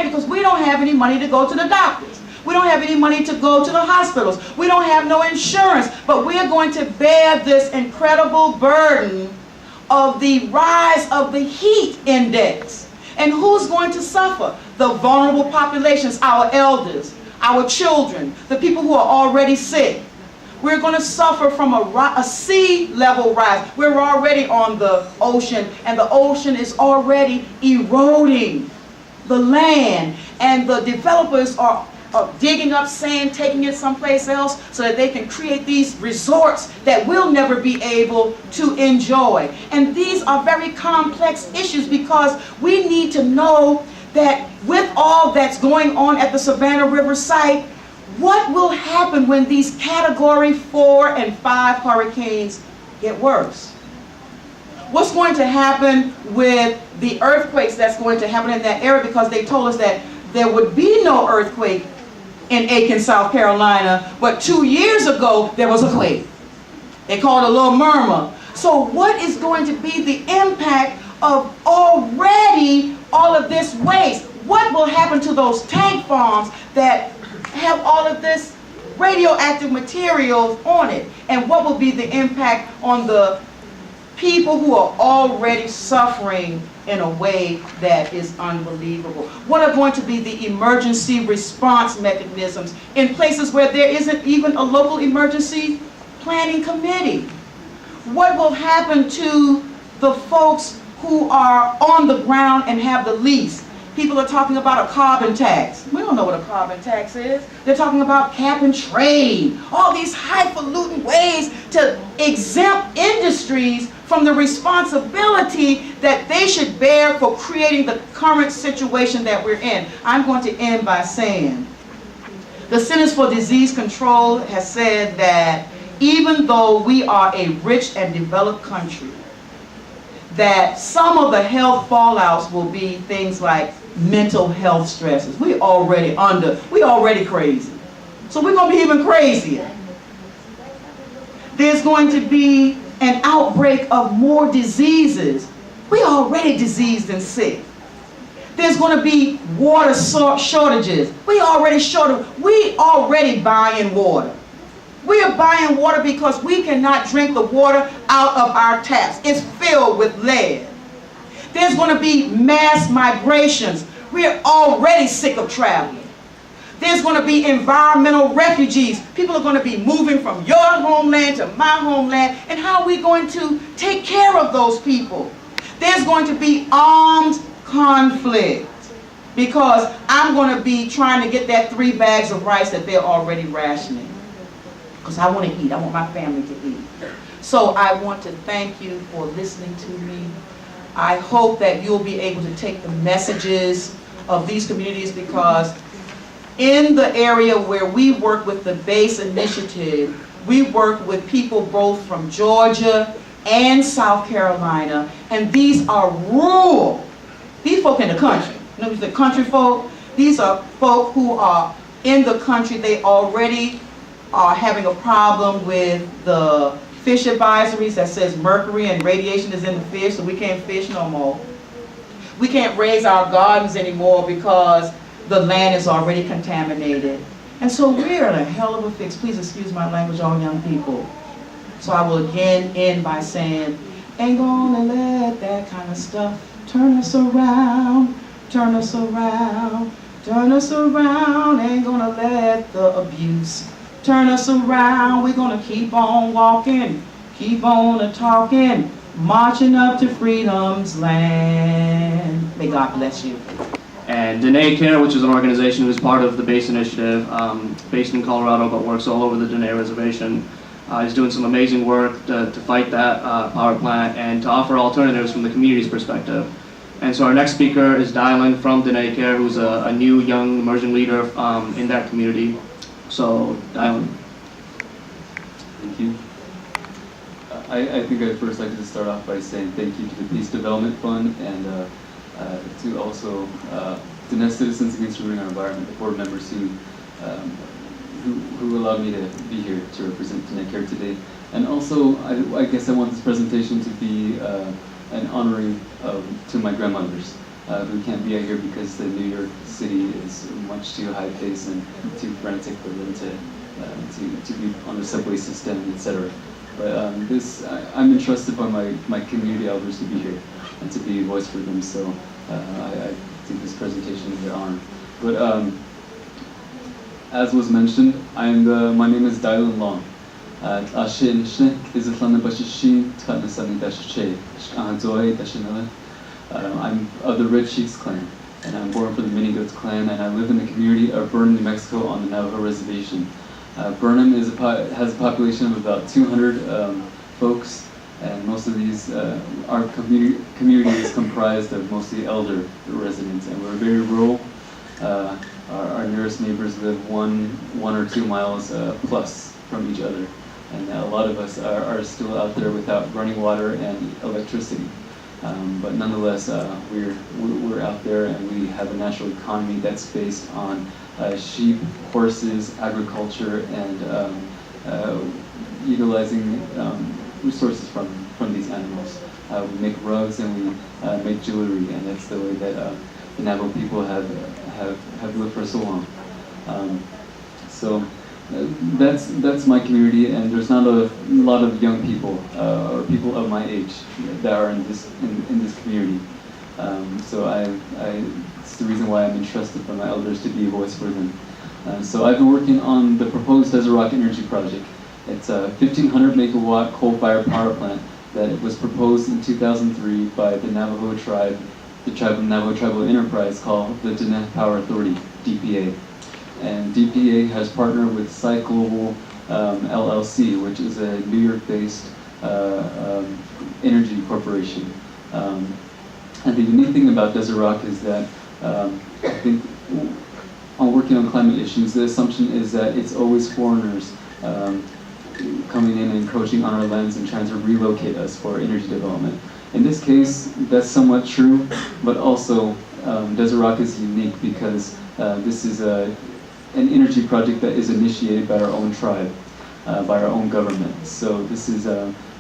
because we don't have any money to go to the doctors. We don't have any money to go to the hospitals. We don't have no insurance. But we're going to bear this incredible burden of the rise of the heat index. And who's going to suffer? The vulnerable populations, our elders, our children, the people who are already sick. We're going to suffer from a sea level rise. We're already on the ocean, and the ocean is already eroding the land. And the developers are digging up sand, taking it someplace else so that they can create these resorts that we'll never be able to enjoy. And these are very complex issues because we need to know that with all that's going on at the Savannah River site, what will happen when these Category 4 and 5 hurricanes get worse? What's going to happen with the earthquakes that's going to happen in that area? Because they told us that there would be no earthquake in Aiken, South Carolina, but 2 years ago there was a quake. They called it a little murmur. So what is going to be the impact of already all of this waste? What will happen to those tank farms that have all of this radioactive materials on it? And what will be the impact on the people who are already suffering in a way that is unbelievable? What are going to be the emergency response mechanisms in places where there isn't even a local emergency planning committee? What will happen to the folks who are on the ground and have the least? People are talking about a carbon tax. We don't know what a carbon tax is. They're talking about cap and trade. All these highfalutin ways to exempt industries from the responsibility that they should bear for creating the current situation that we're in. I'm going to end by saying, the Centers for Disease Control has said that even though we are a rich and developed country, that some of the health fallouts will be things like mental health stresses. We're already crazy. So we're going to be even crazier. There's going to be an outbreak of more diseases. We're already diseased and sick. There's going to be water shortages. We already buying water. We are buying water because we cannot drink the water out of our taps. It's filled with lead. There's going to be mass migrations. We're already sick of traveling. There's going to be environmental refugees. People are going to be moving from your homeland to my homeland. And how are we going to take care of those people? There's going to be armed conflict because I'm going to be trying to get that 3 bags of rice that they're already rationing. Because I want to eat. I want my family to eat. So I want to thank you for listening to me. I hope that you'll be able to take the messages of these communities, because in the area where we work with the BASE initiative, we work with people both from Georgia and South Carolina, and these are rural. These folk in the country. You know, the country folk. These are folk who are in the country. They already are having a problem with the fish advisories that says mercury and radiation is in the fish, so we can't fish no more. We can't raise our gardens anymore because the land is already contaminated. And so we're in a hell of a fix. Please excuse my language, all young people. So I will again end by saying, ain't gonna let that kind of stuff turn us around, turn us around, turn us around. Ain't gonna let the abuse turn us around. We're gonna keep on walking, keep on talking, marching up to freedom's land. May God bless you. And Dene Care, which is an organization who is part of the BASE initiative, based in Colorado but works all over the Dene Reservation, is doing some amazing work to fight that power plant and to offer alternatives from the community's perspective. And so our next speaker is Dylan from Dene Care, who's a new young emerging leader in that community. So, Dylan. Thank you. I think I'd first like to start off by saying thank you to the Peace Development Fund and to also Diné Citizens Against Ruining Our Environment, the board members who allowed me to be here to represent Dene Care today. And also, I guess I want this presentation to be an honoring to my grandmothers. who can't be out here because the New York City is much too high paced and too frantic for them to be on the subway system, etc. But I'm entrusted by my community elders to be here and to be a voice for them. So I think this presentation is their honor. But as was mentioned, my name is Dylan Long. I'm of the Red Chiefs clan, and I'm born from the Mini Goats clan, and I live in the community of Burnham, New Mexico on the Navajo Reservation. Burnham has a population of about 200 folks, and most of these, our community is comprised of mostly elder residents, and we're very rural. Our nearest neighbors live one or 2 miles plus from each other, and a lot of us are still out there without running water and electricity. But nonetheless, we're out there, and we have a natural economy that's based on sheep, horses, agriculture, and utilizing resources from these animals. We make rugs and we make jewelry, and that's the way that the Navajo people have lived for so long. So that's my community, and there's not a lot of young people or people of my age that are in this community. So it's the reason why I'm entrusted by my elders to be a voice for them. So I've been working on the proposed Desert Rock Energy Project. It's a 1,500 megawatt coal-fired power plant that was proposed in 2003 by the Navajo tribe, the Navajo Tribal Enterprise called the Diné Power Authority, DPA. And DPA has partnered with Site Global LLC, which is a New York-based energy corporation. And the unique thing about Desert Rock is that I think on working on climate issues, the assumption is that it's always foreigners coming in and encroaching on our lands and trying to relocate us for energy development. In this case, that's somewhat true, but also Desert Rock is unique because this is an energy project that is initiated by our own tribe, by our own government. So this is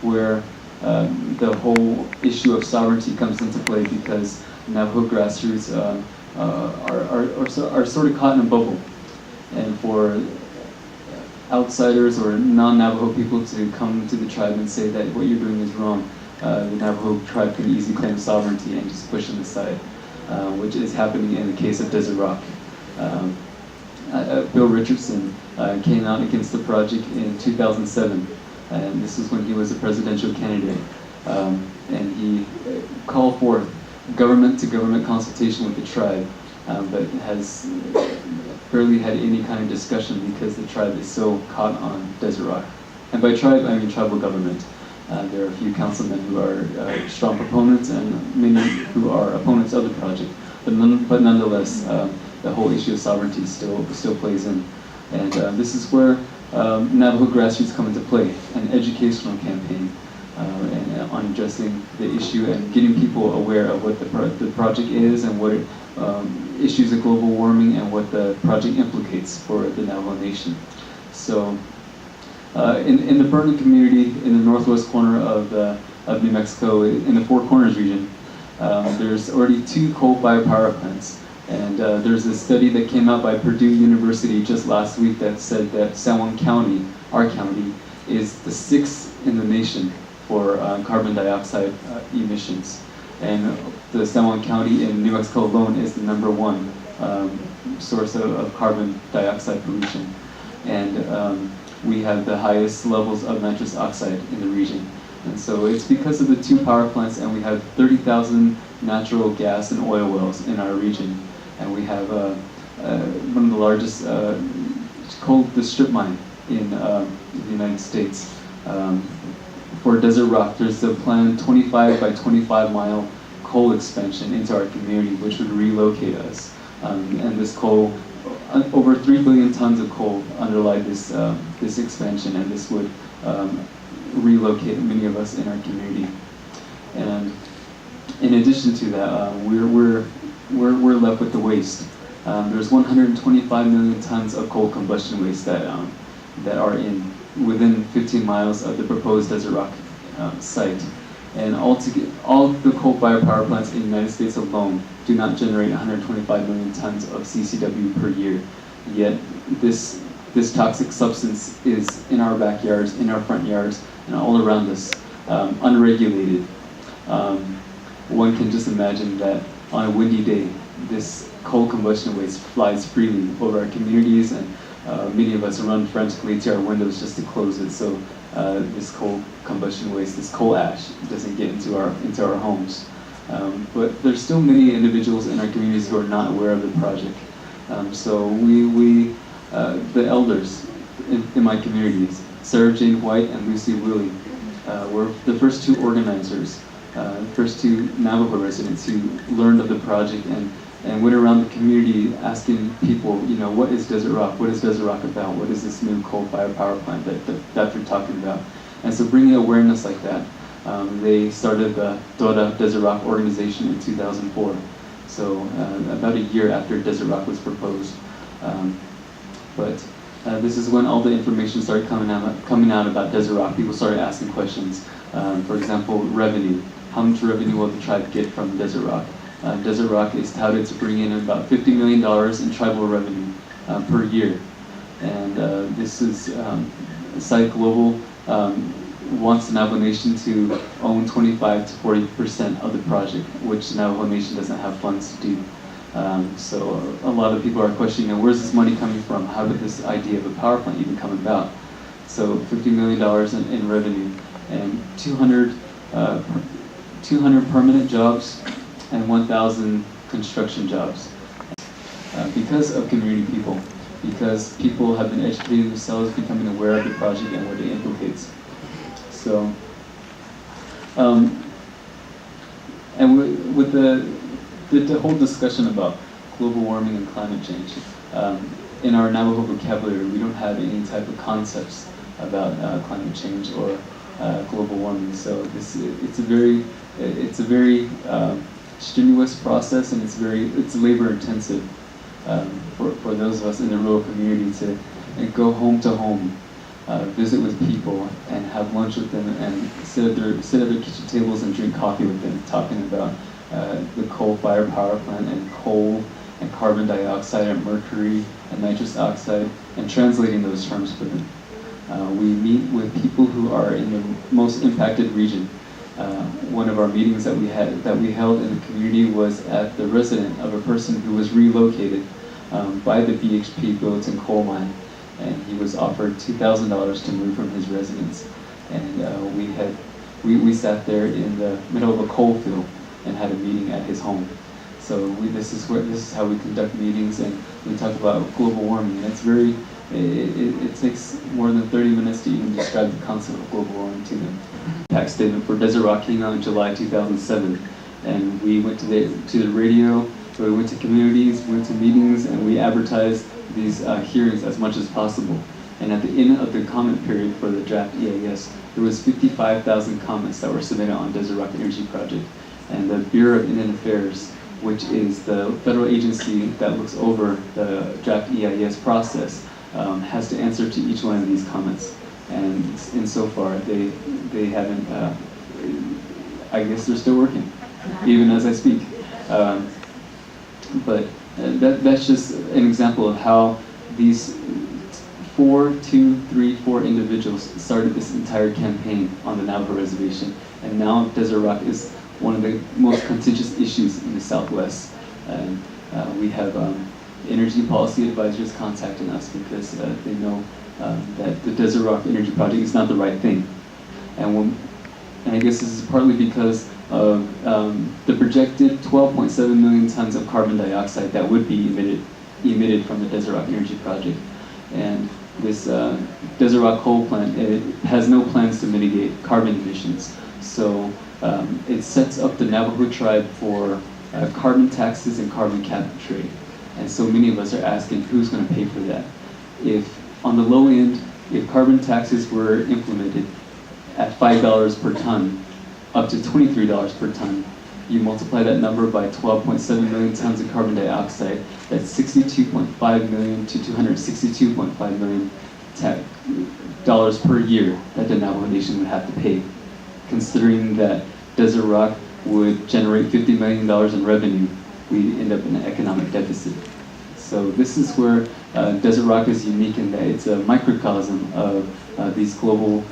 where the whole issue of sovereignty comes into play, because Navajo grassroots are sort of caught in a bubble. And for outsiders or non-Navajo people to come to the tribe and say that what you're doing is wrong, the Navajo tribe can easily claim sovereignty and just push them aside, which is happening in the case of Desert Rock. Bill Richardson came out against the project in 2007, and this is when he was a presidential candidate. And he called forth government-to-government consultation with the tribe, but has barely had any kind of discussion because the tribe is so caught on Desert Rock. And by tribe, I mean tribal government. There are a few councilmen who are strong proponents and many who are opponents of the project. But nonetheless, the whole issue of sovereignty still plays in. And this is where Navajo grassroots come into play, an educational campaign and on addressing the issue and getting people aware of what the project is and what issues of global warming and what the project implicates for the Navajo Nation. So in the Burnham community in the northwest corner of New Mexico, in the Four Corners region, there's already 2 coal-fired power plants. And there's a study that came out by Purdue University just last week that said that San Juan County, our county, is the 6th in the nation for carbon dioxide emissions. And the San Juan County in New Mexico alone is the #1 source of carbon dioxide pollution. And we have the highest levels of nitrous oxide in the region. And so it's because of the 2 power plants, and we have 30,000 natural gas and oil wells in our region. And we have one of the largest, it's called the strip mine in the United States. For Desert Rock, there's a planned 25 by 25 mile coal expansion into our community, which would relocate us. And this coal, over 3 billion tons of coal underlie this expansion, and this would relocate many of us in our community. And in addition to that, we're left with the waste. There's 125 million tons of coal combustion waste that are within 15 miles of the proposed Desert Rock site. And all the coal-fired power plants in the United States alone do not generate 125 million tons of CCW per year. Yet this toxic substance is in our backyards, in our front yards, and all around us, unregulated. One can just imagine that on a windy day, this coal combustion waste flies freely over our communities, and many of us run frantically to our windows just to close it so this coal combustion waste, this coal ash, doesn't get into our homes. But there's still many individuals in our communities who are not aware of the project. So we the elders in my communities, Sarah Jane White and Lucy Willie, were the first two organizers, first two Navajo residents who learned of the project and went around the community asking people, what is Desert Rock? What is Desert Rock about? What is this new coal-fired power plant that they're talking about? And so bringing awareness like that, they started the Dora Desert Rock organization in 2004. So about a year after Desert Rock was proposed. But this is when all the information started coming out about Desert Rock. People started asking questions. For example, revenue. How much revenue will the tribe get from Desert Rock? Desert Rock is touted to bring in about $50 million in tribal revenue per year. And this is, Site Global wants the Navajo Nation to own 25 to 40% of the project, which the Navajo Nation doesn't have funds to do. So a lot of people are questioning, where's this money coming from? How did this idea of a power plant even come about? So $50 million in revenue and 200 permanent jobs and 1,000 construction jobs. Because of community people, because people have been educating themselves, becoming aware of the project and what it implicates. So, and with the whole discussion about global warming and climate change, in our Navajo vocabulary, we don't have any type of concepts about climate change or global warming. So it's a very strenuous process, and it's labor intensive for those of us in the rural community to go home to home, visit with people, and have lunch with them, and sit at their kitchen tables and drink coffee with them, talking about the coal-fired power plant and coal and carbon dioxide and mercury and nitrous oxide, and translating those terms for them. We meet with people who are in the most impacted region. One of our meetings that we held in the community was at the residence of a person who was relocated by the BHP Billiton coal mine, and he was offered $2,000 to move from his residence. And we sat there in the middle of a coal field and had a meeting at his home. So this is how we conduct meetings, and we talk about global warming. And it takes more than 30 minutes to even describe the concept of global warming to them. Impact statement for Desert Rock came out in July 2007, and we went to the radio, we went to communities, we went to meetings, and we advertised these hearings as much as possible. And at the end of the comment period for the draft EIS, there was 55,000 comments that were submitted on Desert Rock Energy Project. And the Bureau of Indian Affairs, which is the federal agency that looks over the draft EIS process, has to answer to each one of these comments. And so far, they haven't, I guess they're still working, even as I speak. But that's just an example of how these 4 individuals started this entire campaign on the Navajo Reservation. And now Desert Rock is one of the most contentious issues in the Southwest. And we have energy policy advisors contacting us because they know that the Desert Rock Energy Project is not the right thing. And I guess this is partly because of the projected 12.7 million tons of carbon dioxide that would be emitted from the Desert Rock Energy Project. And this Desert Rock coal plant, it has no plans to mitigate carbon emissions. So it sets up the Navajo tribe for carbon taxes and carbon cap and trade. And so many of us are asking, who's going to pay for that? If on the low end, if carbon taxes were implemented at $5 per ton, up to $23 per ton, you multiply that number by 12.7 million tons of carbon dioxide, that's $62.5 million to $262.5 million dollars per year that the Navajo Nation would have to pay. Considering that Desert Rock would generate $50 million in revenue we end up in an economic deficit. So this is where Desert Rock is unique in that it's a microcosm of these global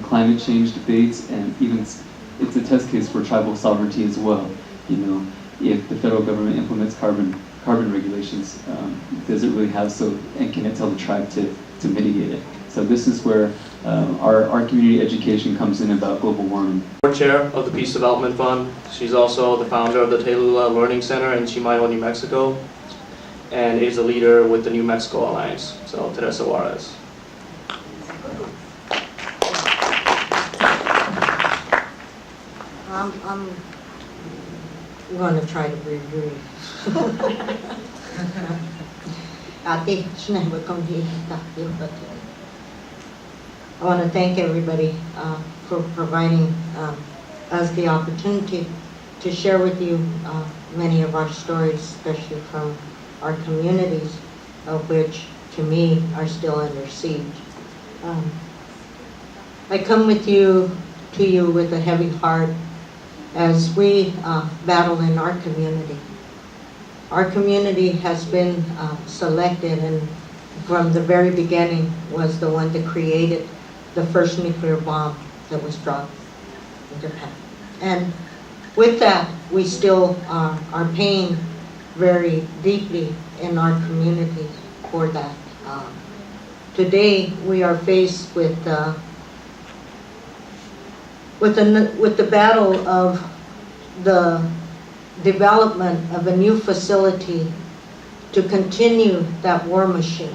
climate change debates, and even it's a test case for tribal sovereignty as well. You know, if the federal government implements carbon regulations, does it really have so, and can it tell the tribe to mitigate it? So this is where our community education comes in about global warming. Board chair of the Peace Development Fund. She's also the founder of the Telula Learning Center in Chimayo, New Mexico, and is a leader with the New Mexico Alliance. So Teresa Juarez. I'm going to try to be brief. I want to thank everybody for providing us the opportunity to share with you many of our stories, especially from our communities, of which, to me, are still under siege. I come to you with a heavy heart as we battle in our community. Our community has been selected, and from the very beginning was the one that created the first nuclear bomb that was dropped in Japan. And with that, we still are paying very deeply in our community for that. Today, we are faced with the battle of the development of a new facility to continue that war machine.